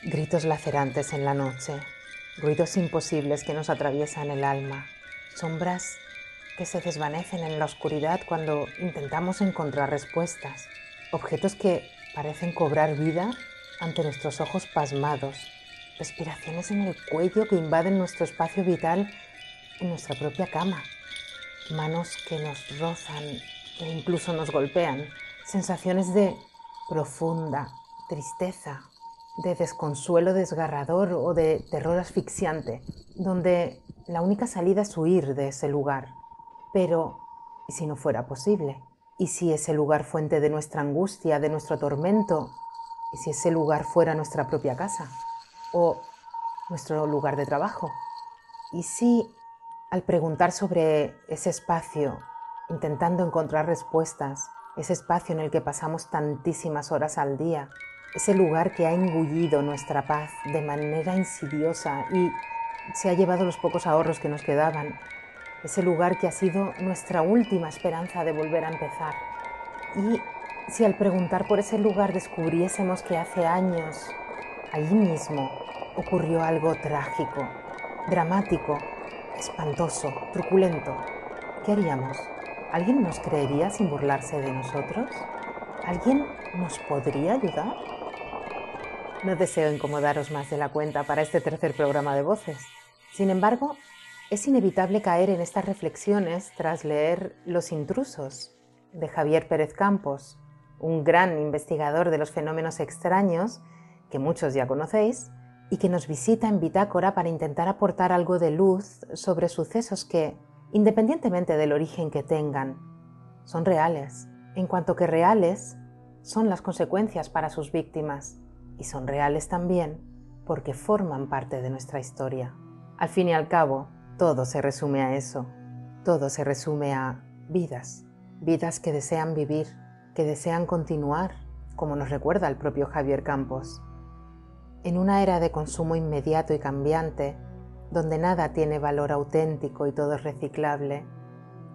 Gritos lacerantes en la noche, ruidos imposibles que nos atraviesan el alma, sombras que se desvanecen en la oscuridad cuando intentamos encontrar respuestas, objetos que parecen cobrar vida ante nuestros ojos pasmados, respiraciones en el cuello que invaden nuestro espacio vital en nuestra propia cama, manos que nos rozan e incluso nos golpean, sensaciones de profunda tristeza, de desconsuelo desgarrador o de terror asfixiante, donde la única salida es huir de ese lugar. Pero, ¿y si no fuera posible? ¿Y si ese lugar fuente de nuestra angustia, de nuestro tormento? ¿Y si ese lugar fuera nuestra propia casa? ¿O nuestro lugar de trabajo? ¿Y si, al preguntar sobre ese espacio, intentando encontrar respuestas, ese espacio en el que pasamos tantísimas horas al día, ese lugar que ha engullido nuestra paz de manera insidiosa y se ha llevado los pocos ahorros que nos quedaban, ese lugar que ha sido nuestra última esperanza de volver a empezar? Y si al preguntar por ese lugar descubriésemos que hace años, allí mismo, ocurrió algo trágico, dramático, espantoso, truculento, ¿qué haríamos? ¿Alguien nos creería sin burlarse de nosotros? ¿Alguien nos podría ayudar? No deseo incomodaros más de la cuenta para este tercer programa de Voces. Sin embargo, es inevitable caer en estas reflexiones tras leer Los intrusos, de Javier Pérez Campos, un gran investigador de los fenómenos extraños que muchos ya conocéis y que nos visita en Bitácora para intentar aportar algo de luz sobre sucesos que, independientemente del origen que tengan, son reales, en cuanto que reales son las consecuencias para sus víctimas, y son reales también porque forman parte de nuestra historia. Al fin y al cabo, todo se resume a eso. Todo se resume a vidas. Vidas que desean vivir, que desean continuar, como nos recuerda el propio Javier Campos. En una era de consumo inmediato y cambiante, donde nada tiene valor auténtico y todo es reciclable,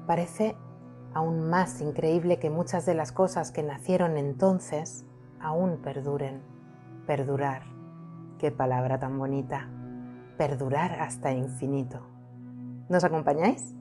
parece aún más increíble que muchas de las cosas que nacieron entonces aún perduren. Perdurar. Qué palabra tan bonita. Perdurar hasta infinito. ¿Nos acompañáis?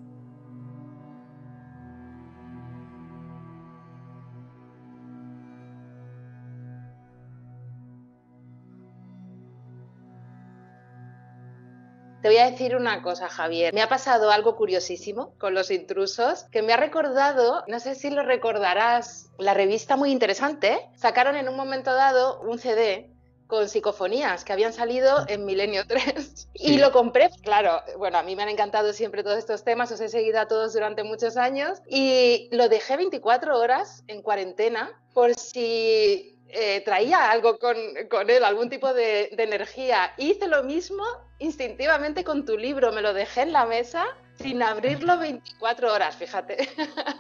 Te voy a decir una cosa, Javier. Me ha pasado algo curiosísimo con Los intrusos, que me ha recordado, no sé si lo recordarás, la revista Muy Interesante. Sacaron en un momento dado un CD con psicofonías que habían salido en Milenio 3 y lo compré, claro, bueno, a mí me han encantado siempre todos estos temas, os he seguido a todos durante muchos años y lo dejé 24 horas en cuarentena por si traía algo con él, algún tipo de energía. Hice lo mismo instintivamente con tu libro, me lo dejé en la mesa sin abrirlo 24 horas, fíjate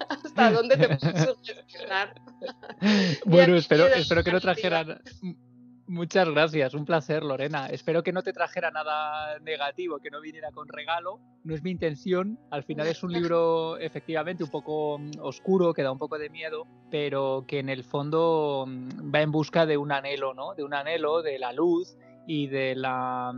hasta dónde te puedes sugestionar. Bueno, espero que no trajeran... Muchas gracias, un placer, Lorena. Espero que no te trajera nada negativo, que no viniera con regalo. No es mi intención. Al final es un libro efectivamente un poco oscuro, que da un poco de miedo, pero que en el fondo va en busca de un anhelo, ¿no? De un anhelo, de la luz y de la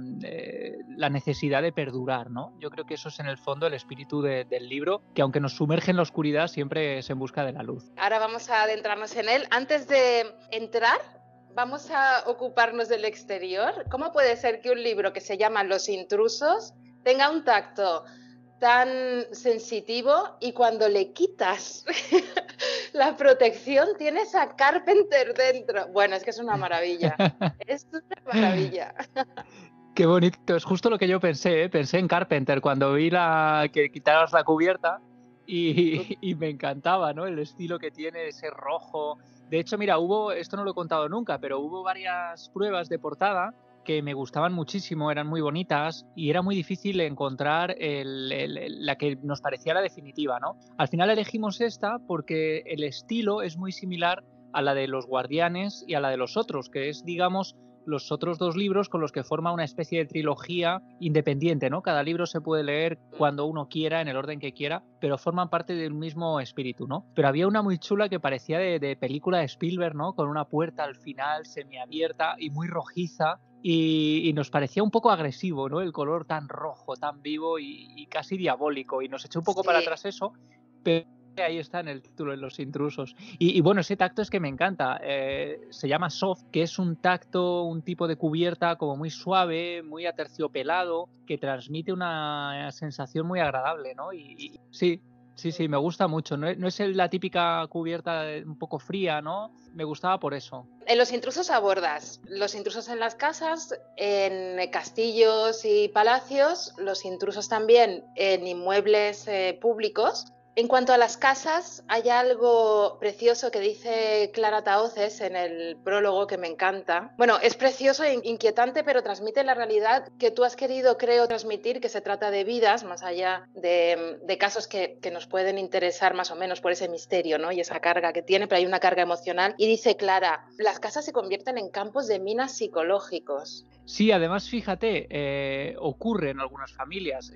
necesidad de perdurar, ¿no? Yo creo que eso es en el fondo el espíritu del libro, que aunque nos sumerge en la oscuridad, siempre es en busca de la luz. Ahora vamos a adentrarnos en él. Antes de entrar, vamos a ocuparnos del exterior. ¿Cómo puede ser que un libro que se llama Los intrusos tenga un tacto tan sensitivo y cuando le quitas la protección tienes a Carpenter dentro? Bueno, es que es una maravilla. Es una maravilla. Qué bonito, es justo lo que yo pensé, ¿eh? Pensé en Carpenter cuando vi que quitaras la cubierta y me encantaba, ¿no? El estilo que tiene, ese rojo. De hecho, mira, esto no lo he contado nunca, pero hubo varias pruebas de portada que me gustaban muchísimo, eran muy bonitas y era muy difícil encontrar la que nos parecía la definitiva, ¿no? Al final elegimos esta porque el estilo es muy similar a la de Los Guardianes y a la de Los Otros, que es, digamos, los otros dos libros con los que forma una especie de trilogía independiente, ¿no? Cada libro se puede leer cuando uno quiera, en el orden que quiera, pero forman parte del mismo espíritu, ¿no? Pero había una muy chula que parecía de película de Spielberg, ¿no? Con una puerta al final semiabierta y muy rojiza, y nos parecía un poco agresivo, ¿no? El color tan rojo, tan vivo y casi diabólico. Y nos echó un poco para Sí. atrás eso, pero ahí está en el título, en Los Intrusos. Y bueno, ese tacto es que me encanta. Se llama soft, que es un tacto, un tipo de cubierta como muy suave, muy aterciopelado, que transmite una sensación muy agradable, ¿no? Y sí, sí, me gusta mucho. No es la típica cubierta un poco fría, ¿no? Me gustaba por eso. En Los Intrusos abordas los intrusos en las casas, en castillos y palacios, los intrusos también en inmuebles públicos. En cuanto a las casas, hay algo precioso que dice Clara Tahoces en el prólogo que me encanta. Bueno, es precioso e inquietante, pero transmite la realidad que tú has querido, creo, transmitir, que se trata de vidas, más allá de casos que nos pueden interesar más o menos por ese misterio, ¿no? Y esa carga que tiene, pero hay una carga emocional. Y dice Clara, las casas se convierten en campos de minas psicológicos. Sí, además, fíjate, ocurre en algunas familias.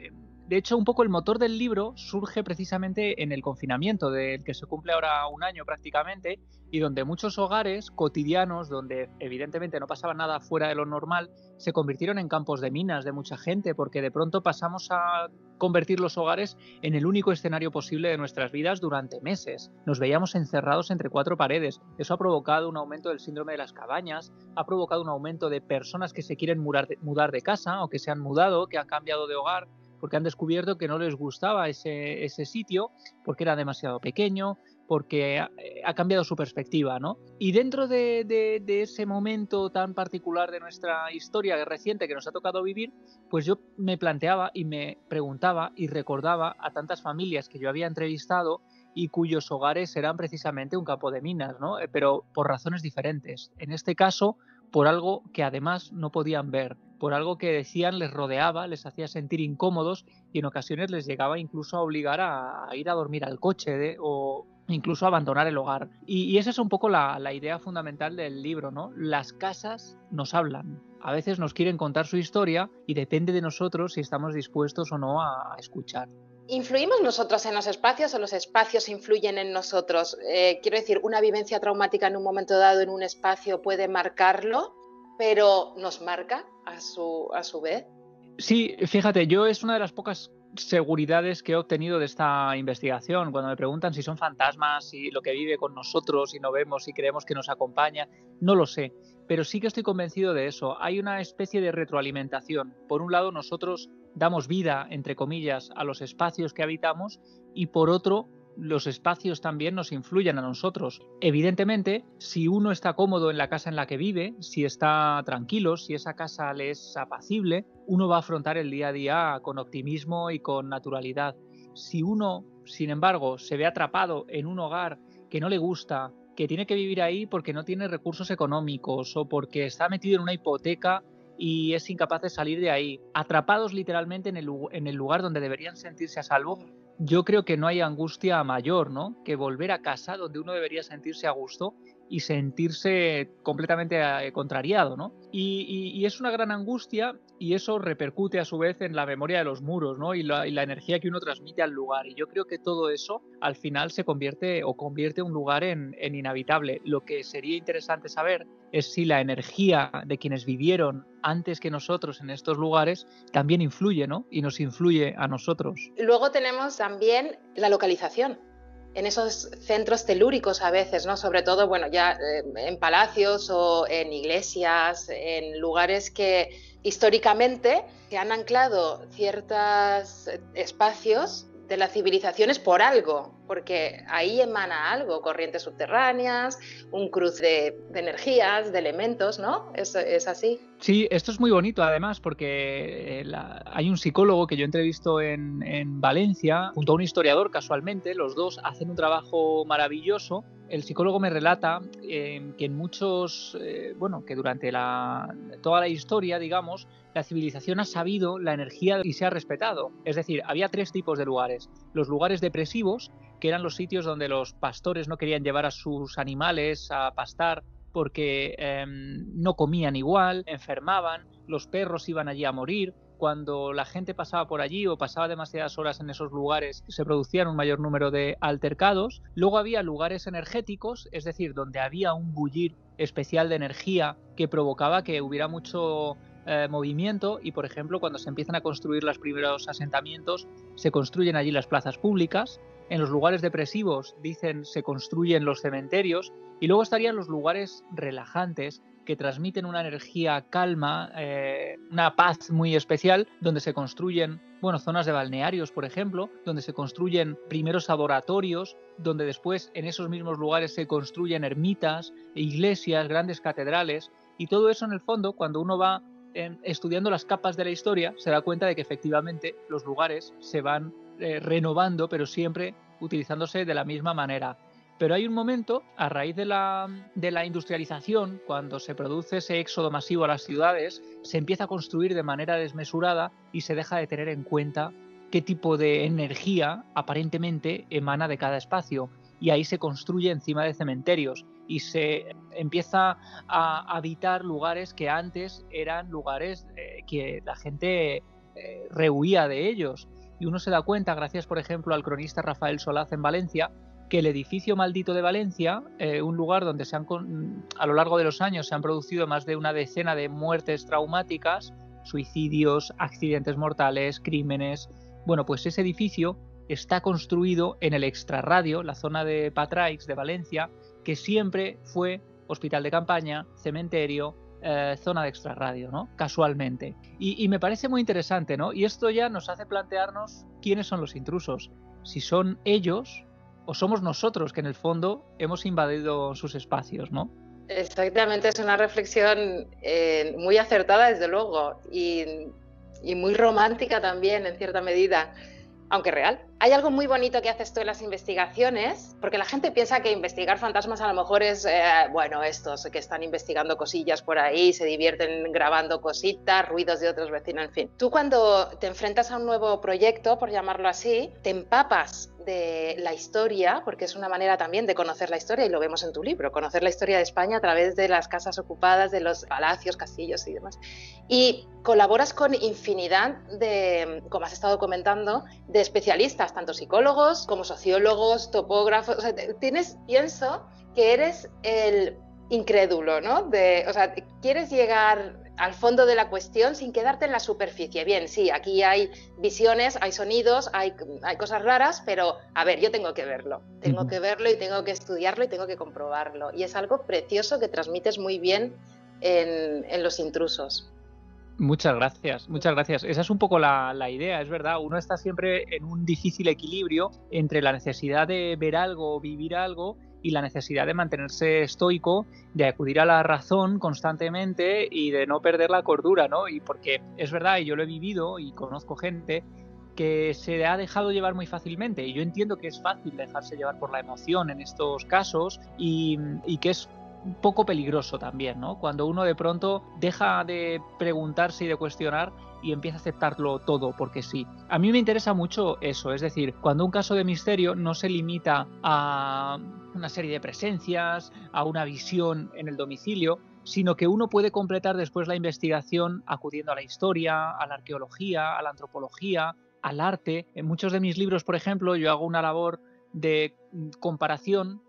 De hecho, un poco el motor del libro surge precisamente en el confinamiento, del que se cumple ahora un año prácticamente, y donde muchos hogares cotidianos, donde evidentemente no pasaba nada fuera de lo normal, se convirtieron en campos de minas de mucha gente, porque de pronto pasamos a convertir los hogares en el único escenario posible de nuestras vidas durante meses. Nos veíamos encerrados entre cuatro paredes. Eso ha provocado un aumento del síndrome de las cabañas, ha provocado un aumento de personas que se quieren mudar de casa o que se han mudado, que han cambiado de hogar, porque han descubierto que no les gustaba ese sitio, porque era demasiado pequeño, porque ha cambiado su perspectiva, ¿no? Y dentro de ese momento tan particular de nuestra historia reciente que nos ha tocado vivir, pues yo me planteaba y me preguntaba y recordaba a tantas familias que yo había entrevistado y cuyos hogares eran precisamente un campo de minas, ¿no? Pero por razones diferentes. En este caso, por algo que además no podían ver, por algo que decían les rodeaba, les hacía sentir incómodos y en ocasiones les llegaba incluso a obligar a ir a dormir al coche o incluso a abandonar el hogar. Y esa es un poco la idea fundamental del libro, ¿no? Las casas nos hablan. A veces nos quieren contar su historia y depende de nosotros si estamos dispuestos o no a escuchar. ¿Influimos nosotros en los espacios o los espacios influyen en nosotros? Quiero decir, una vivencia traumática en un momento dado en un espacio puede marcarlo, pero nos marca a su vez. Sí, fíjate, yo es una de las pocas seguridades que he obtenido de esta investigación. Cuando me preguntan si son fantasmas, si lo que vive con nosotros, si no vemos, si creemos que nos acompaña, no lo sé, pero sí que estoy convencido de eso. Hay una especie de retroalimentación. Por un lado, nosotros damos vida, entre comillas, a los espacios que habitamos y por otro, los espacios también nos influyen a nosotros. Evidentemente, si uno está cómodo en la casa en la que vive, si está tranquilo, si esa casa le es apacible, uno va a afrontar el día a día con optimismo y con naturalidad. Si uno, sin embargo, se ve atrapado en un hogar que no le gusta, que tiene que vivir ahí porque no tiene recursos económicos o porque está metido en una hipoteca y es incapaz de salir de ahí, atrapados literalmente en el lugar donde deberían sentirse a salvo, yo creo que no hay angustia mayor, ¿no?, que volver a casa donde uno debería sentirse a gusto y sentirse completamente contrariado, ¿no? Y es una gran angustia y eso repercute a su vez en la memoria de los muros, ¿no? Y la energía que uno transmite al lugar. Y yo creo que todo eso al final se convierte un lugar en inhabitable. Lo que sería interesante saber es si la energía de quienes vivieron antes que nosotros en estos lugares también influye, ¿no? Y nos influye a nosotros. Luego tenemos también la localización. En esos centros telúricos a veces, ¿no? Sobre todo, bueno, ya en palacios o en iglesias, en lugares que históricamente se han anclado ciertos espacios de las civilizaciones por algo, porque ahí emana algo, corrientes subterráneas, un cruce de energías, de elementos, ¿no? Es así. Sí, esto es muy bonito además porque hay un psicólogo que yo entrevisto en Valencia junto a un historiador casualmente, los dos hacen un trabajo maravilloso. El psicólogo me relata que en muchos, que durante toda la historia, digamos, la civilización ha sabido la energía y se ha respetado. Es decir, había tres tipos de lugares. Los lugares depresivos, que eran los sitios donde los pastores no querían llevar a sus animales a pastar porque no comían igual, enfermaban, los perros iban allí a morir, cuando la gente pasaba por allí o pasaba demasiadas horas en esos lugares, se producían un mayor número de altercados. Luego había lugares energéticos, es decir, donde había un bullir especial de energía que provocaba que hubiera mucho movimiento, y por ejemplo cuando se empiezan a construir los primeros asentamientos se construyen allí las plazas públicas. En los lugares depresivos, dicen, se construyen los cementerios, y luego estarían los lugares relajantes que transmiten una energía calma, una paz muy especial, donde se construyen, bueno, zonas de balnearios, por ejemplo, donde se construyen primeros adoratorios, donde después en esos mismos lugares se construyen ermitas, iglesias, grandes catedrales, y todo eso en el fondo, cuando uno va estudiando las capas de la historia, se da cuenta de que efectivamente los lugares se van renovando, pero siempre utilizándose de la misma manera. Pero hay un momento, a raíz de la industrialización, cuando se produce ese éxodo masivo a las ciudades, se empieza a construir de manera desmesurada y se deja de tener en cuenta qué tipo de energía aparentemente emana de cada espacio. Y ahí se construye encima de cementerios y se empieza a habitar lugares que antes eran lugares que la gente rehuía de ellos. Y uno se da cuenta, gracias por ejemplo al cronista Rafael Solaz en Valencia, que el edificio maldito de Valencia, un lugar donde a lo largo de los años se han producido más de una decena de muertes traumáticas, suicidios, accidentes mortales, crímenes. Bueno, pues ese edificio está construido en el extrarradio, la zona de Patraix de Valencia, que siempre fue hospital de campaña, cementerio, zona de extrarradio, ¿no? Casualmente. Y me parece muy interesante, ¿no? Y esto ya nos hace plantearnos quiénes son los intrusos. Si son ellos o somos nosotros que en el fondo hemos invadido sus espacios, ¿no? Exactamente, es una reflexión muy acertada, desde luego, y muy romántica también, en cierta medida, aunque real. Hay algo muy bonito que haces tú en las investigaciones, porque la gente piensa que investigar fantasmas a lo mejor es, bueno, estos que están investigando cosillas por ahí, se divierten grabando cositas, ruidos de otros vecinos, en fin. Tú cuando te enfrentas a un nuevo proyecto, por llamarlo así, te empapas de la historia, porque es una manera también de conocer la historia, y lo vemos en tu libro, conocer la historia de España a través de las casas ocupadas, de los palacios, castillos y demás. Y colaboras con infinidad de, como has estado comentando, de especialistas, tanto psicólogos como sociólogos, topógrafos. O sea, pienso que eres el incrédulo, ¿no? O sea, quieres llegar al fondo de la cuestión sin quedarte en la superficie. Bien, sí, aquí hay visiones, hay sonidos, hay cosas raras, pero a ver, yo tengo que verlo. Tengo que verlo y tengo que estudiarlo y tengo que comprobarlo. Y es algo precioso que transmites muy bien en Los Intrusos. Muchas gracias, muchas gracias. Esa es un poco la idea, es verdad. Uno está siempre en un difícil equilibrio entre la necesidad de ver algo, vivir algo, y la necesidad de mantenerse estoico, de acudir a la razón constantemente y de no perder la cordura, ¿no? Y porque es verdad, y yo lo he vivido y conozco gente que se ha dejado llevar muy fácilmente, y yo entiendo que es fácil dejarse llevar por la emoción en estos casos y que es un poco peligroso también, ¿no? Cuando uno de pronto deja de preguntarse y de cuestionar y empieza a aceptarlo todo porque sí. A mí me interesa mucho eso, es decir, cuando un caso de misterio no se limita a una serie de presencias, a una visión en el domicilio, sino que uno puede completar después la investigación acudiendo a la historia, a la arqueología, a la antropología, al arte. En muchos de mis libros, por ejemplo, yo hago una labor de comparación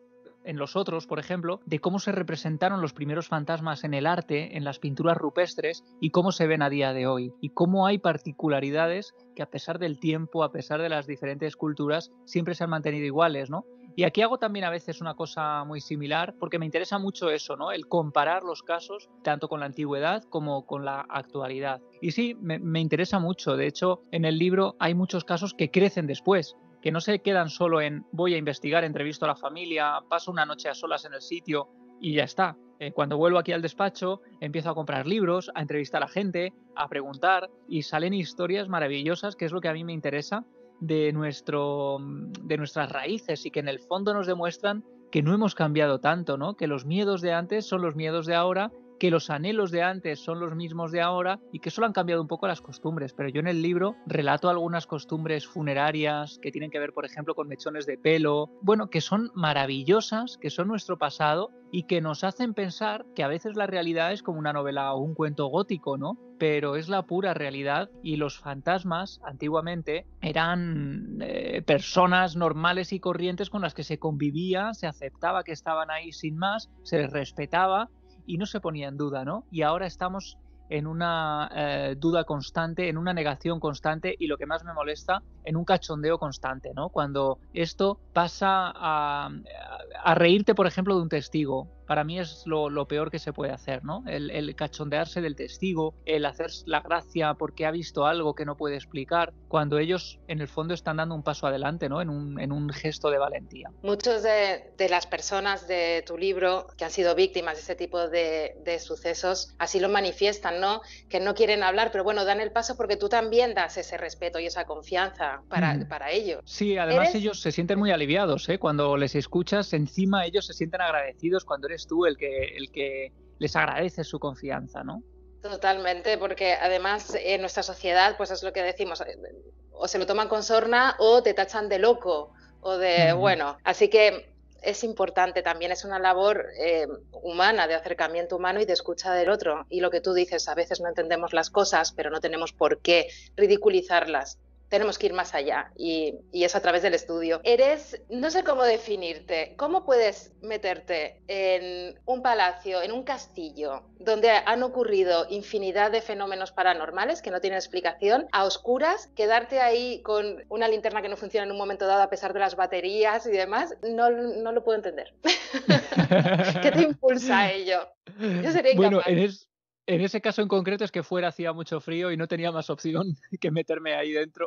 en Los Otros, por ejemplo, de cómo se representaron los primeros fantasmas en el arte, en las pinturas rupestres, y cómo se ven a día de hoy, y cómo hay particularidades que a pesar del tiempo, a pesar de las diferentes culturas, siempre se han mantenido iguales, ¿no? Y aquí hago también a veces una cosa muy similar, porque me interesa mucho eso, ¿no? El comparar los casos tanto con la antigüedad como con la actualidad. Y sí, me interesa mucho. De hecho, en el libro hay muchos casos que crecen después, que no se quedan solo en voy a investigar, entrevisto a la familia, paso una noche a solas en el sitio y ya está. Cuando vuelvo aquí al despacho, empiezo a comprar libros, a entrevistar a la gente, a preguntar, y salen historias maravillosas, que es lo que a mí me interesa, de nuestras raíces, y que en el fondo nos demuestran que no hemos cambiado tanto, ¿no? Que los miedos de antes son los miedos de ahora, que los anhelos de antes son los mismos de ahora, y que solo han cambiado un poco las costumbres. Pero yo en el libro relato algunas costumbres funerarias que tienen que ver, por ejemplo, con mechones de pelo, bueno, que son maravillosas, que son nuestro pasado y que nos hacen pensar que a veces la realidad es como una novela o un cuento gótico, ¿no? pero es la pura realidad, y los fantasmas antiguamente eran personas normales y corrientes con las que se convivía, se aceptaba que estaban ahí sin más, se les respetaba y no se ponía en duda, ¿no? Y ahora estamos en una duda constante, en una negación constante, y lo que más me molesta, en un cachondeo constante, ¿no? Cuando esto pasa a reírte, por ejemplo, de un testigo. Para mí es lo peor que se puede hacer, ¿no? El cachondearse del testigo, el hacer la gracia porque ha visto algo que no puede explicar, cuando ellos en el fondo están dando un paso adelante, ¿no? En un gesto de valentía. Muchos de las personas de tu libro que han sido víctimas de ese tipo de sucesos así lo manifiestan, ¿no? Que no quieren hablar, pero bueno, dan el paso porque tú también das ese respeto y esa confianza para ellos. Sí, además ellos se sienten muy aliviados, ¿eh? Cuando les escuchas, encima ellos se sienten agradecidos cuando eres tú el que les agradece su confianza, ¿no? Totalmente, porque además en nuestra sociedad, pues es lo que decimos, o se lo toman con sorna o te tachan de loco o de, bueno, así que es importante también, es una labor humana, de acercamiento humano y de escucha del otro. Y lo que tú dices, a veces no entendemos las cosas, pero no tenemos por qué ridiculizarlas. Tenemos que ir más allá y es a través del estudio. No sé cómo definirte, ¿cómo puedes meterte en un palacio, en un castillo, donde han ocurrido infinidad de fenómenos paranormales que no tienen explicación, a oscuras, quedarte ahí con una linterna que no funciona en un momento dado a pesar de las baterías y demás? No lo puedo entender. ¿Qué te impulsa a ello? Yo sería incapaz. Bueno, en ese caso en concreto es que fuera hacía mucho frío y no tenía más opción que meterme ahí dentro.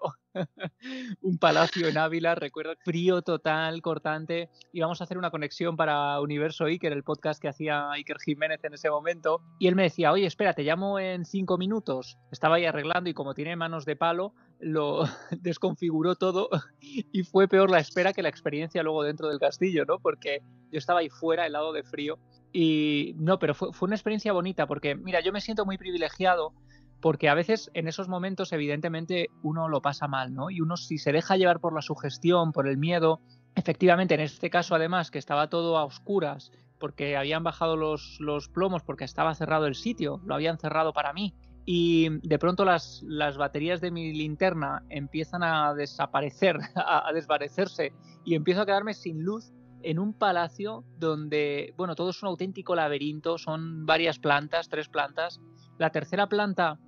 Un palacio en Ávila, recuerdo, frío total, cortante. Íbamos a hacer una conexión para Universo Iker, el podcast que hacía Iker Jiménez en ese momento. Y él me decía, oye, espera, te llamo en 5 minutos. Estaba ahí arreglando y como tiene manos de palo, lo desconfiguró todo y fue peor la espera que la experiencia luego dentro del castillo, ¿no? Porque yo estaba ahí fuera, helado de frío. Y no, pero fue una experiencia bonita porque, mira, yo me siento muy privilegiado porque a veces en esos momentos evidentemente uno lo pasa mal, ¿no? Y uno, si se deja llevar por la sugestión, por el miedo, efectivamente en este caso además que estaba todo a oscuras porque habían bajado los plomos porque estaba cerrado el sitio, lo habían cerrado para mí, y de pronto las baterías de mi linterna empiezan a desaparecer, a desvanecerse, y empiezo a quedarme sin luz en un palacio donde, bueno, todo es un auténtico laberinto, son varias plantas, 3 plantas. La tercera planta,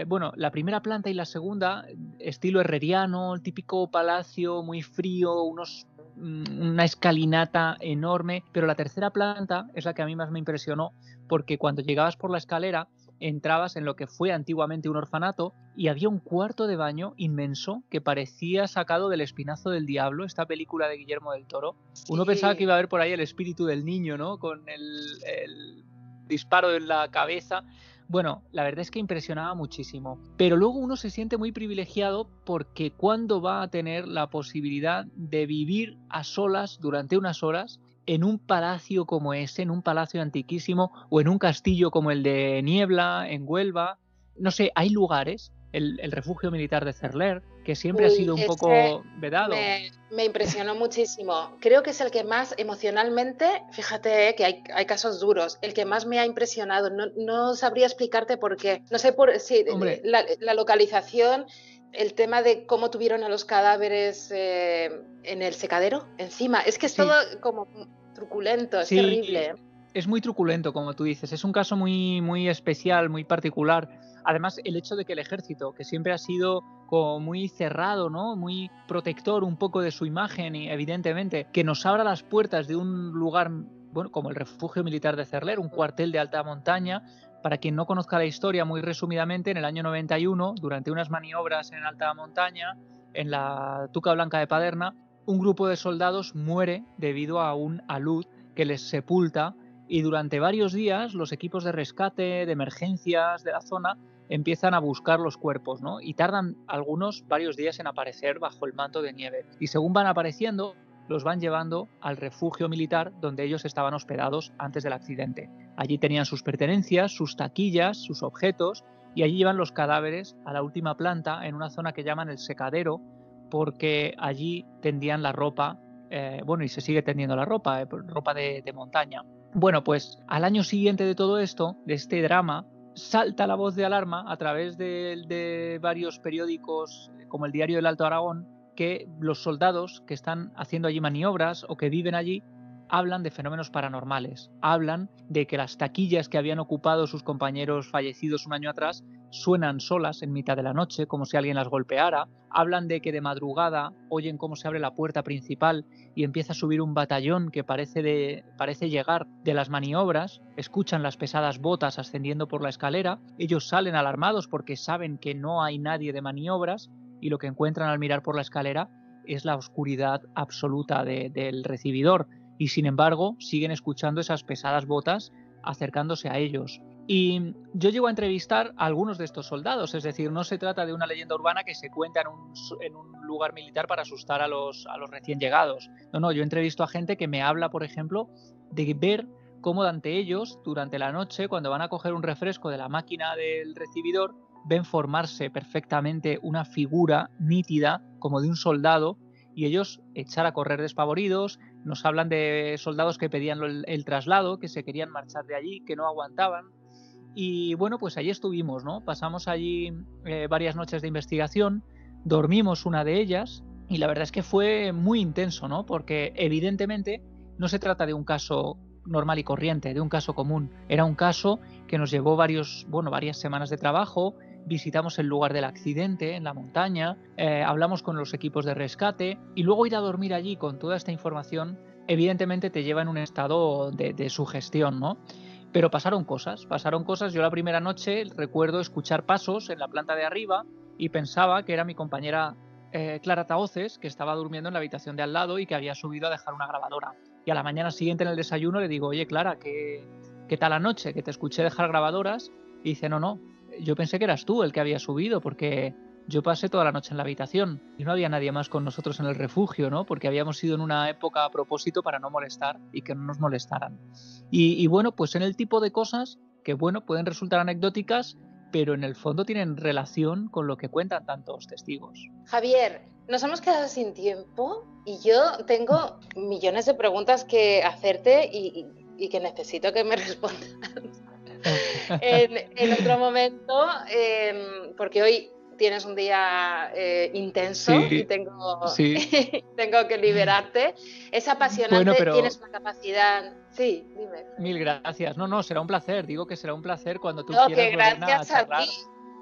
bueno, la primera planta y la segunda, estilo herreriano, el típico palacio muy frío, una escalinata enorme, pero la tercera planta es la que a mí más me impresionó, porque cuando llegabas por la escalera entrabas en lo que fue antiguamente un orfanato y había un cuarto de baño inmenso que parecía sacado del Espinazo del Diablo, esta película de Guillermo del Toro. Uno pensaba que iba a haber por ahí el espíritu del niño, ¿no? Con el disparo en la cabeza. Bueno, la verdad es que impresionaba muchísimo. Pero luego uno se siente muy privilegiado porque cuando va a tener la posibilidad de vivir a solas durante unas horas en un palacio como ese, en un palacio antiquísimo, o en un castillo como el de Niebla, en Huelva. No sé, hay lugares, el refugio militar de Cerler, que siempre ha sido un poco vedado. Me impresionó muchísimo. Creo que es el que más emocionalmente, fíjate que hay casos duros, el que más me ha impresionado. No sabría explicarte por qué. No sé si la localización, el tema de cómo tuvieron a los cadáveres en el secadero, encima. Es que es todo como truculento, es terrible. Es muy truculento, como tú dices. Es un caso muy, muy especial, muy particular. Además, el hecho de que el ejército, que siempre ha sido como muy cerrado, ¿no? Muy protector un poco de su imagen, y evidentemente que nos abra las puertas de un lugar, bueno, como el refugio militar de Cerler, un cuartel de alta montaña. Para quien no conozca la historia, muy resumidamente, en el año 91, durante unas maniobras en alta montaña, en la Tuca Blanca de Paderna, un grupo de soldados muere debido a un alud que les sepulta, y durante varios días los equipos de rescate, de emergencias de la zona, empiezan a buscar los cuerpos, ¿no? Y tardan varios días en aparecer bajo el manto de nieve. Y según van apareciendo, los van llevando al refugio militar donde ellos estaban hospedados antes del accidente. Allí tenían sus pertenencias, sus taquillas, sus objetos, y allí llevan los cadáveres a la última planta, en una zona que llaman el secadero, porque allí tendían la ropa, y se sigue tendiendo la ropa, ropa de montaña. Bueno, pues al año siguiente de todo esto, de este drama, salta la voz de alarma a través de varios periódicos, como el Diario del Alto Aragón, que los soldados que están haciendo allí maniobras o que viven allí hablan de fenómenos paranormales, hablan de que las taquillas que habían ocupado sus compañeros fallecidos un año atrás suenan solas en mitad de la noche, como si alguien las golpeara, hablan de que de madrugada oyen cómo se abre la puerta principal y empieza a subir un batallón que parece llegar de las maniobras, escuchan las pesadas botas ascendiendo por la escalera, ellos salen alarmados porque saben que no hay nadie de maniobras y lo que encuentran al mirar por la escalera es la oscuridad absoluta del recibidor y sin embargo siguen escuchando esas pesadas botas acercándose a ellos. Y yo llego a entrevistar a algunos de estos soldados, es decir, no se trata de una leyenda urbana que se cuenta en un lugar militar para asustar a los recién llegados. No, yo entrevisto a gente que me habla, por ejemplo, de ver cómo ante ellos, durante la noche, cuando van a coger un refresco de la máquina del recibidor, ven formarse perfectamente una figura nítida como de un soldado y ellos echar a correr despavoridos. Nos hablan de soldados que pedían el traslado, que se querían marchar de allí, que no aguantaban. Y bueno, pues allí estuvimos, ¿no? Pasamos allí varias noches de investigación, dormimos una de ellas y la verdad es que fue muy intenso, ¿no? Porque evidentemente no se trata de un caso normal y corriente, de un caso común. Era un caso que nos llevó varias semanas de trabajo, visitamos el lugar del accidente en la montaña, hablamos con los equipos de rescate y luego ir a dormir allí con toda esta información evidentemente te lleva en un estado de sugestión, ¿no? Pero pasaron cosas. Yo la primera noche recuerdo escuchar pasos en la planta de arriba y pensaba que era mi compañera Clara Tahoces, que estaba durmiendo en la habitación de al lado y que había subido a dejar una grabadora. Y a la mañana siguiente en el desayuno le digo, oye Clara, ¿qué tal anoche? Que te escuché dejar grabadoras. Y dice, no, yo pensé que eras tú el que había subido porque yo pasé toda la noche en la habitación y no había nadie más con nosotros en el refugio, ¿no? Porque habíamos ido en una época a propósito para no molestar y que no nos molestaran. Y bueno, pues en el tipo de cosas que, bueno, pueden resultar anecdóticas, pero en el fondo tienen relación con lo que cuentan tantos testigos. Javier, nos hemos quedado sin tiempo y yo tengo millones de preguntas que hacerte y que necesito que me respondas en otro momento, porque hoy tienes un día intenso y tengo que liberarte. Es apasionante, bueno, pero tienes una capacidad... Sí, dime. Mil gracias. No, será un placer. Digo que será un placer cuando tú quieras, que gracias Lorena, a charlar. A ti.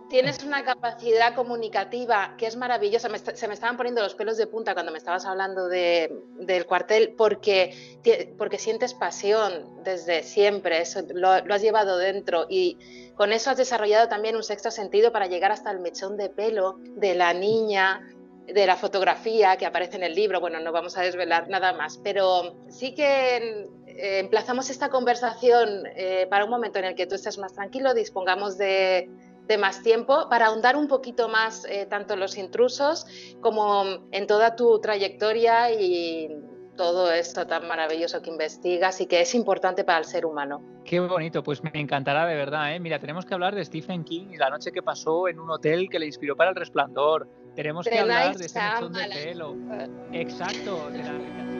Tienes una capacidad comunicativa que es maravillosa. Se me estaban poniendo los pelos de punta cuando me estabas hablando del cuartel porque sientes pasión desde siempre. Eso lo has llevado dentro y con eso has desarrollado también un sexto sentido para llegar hasta el mechón de pelo de la niña, de la fotografía que aparece en el libro. Bueno, no vamos a desvelar nada más, pero sí que emplazamos esta conversación para un momento en el que tú estés más tranquilo, dispongamos de más tiempo para ahondar un poquito más tanto en Los Intrusos como en toda tu trayectoria y todo esto tan maravilloso que investigas y que es importante para el ser humano. Qué bonito, pues me encantará de verdad, ¿eh? Mira, tenemos que hablar de Stephen King y la noche que pasó en un hotel que le inspiró para El Resplandor. Tenemos que hablar de ese mechón de pelo. Exacto, de la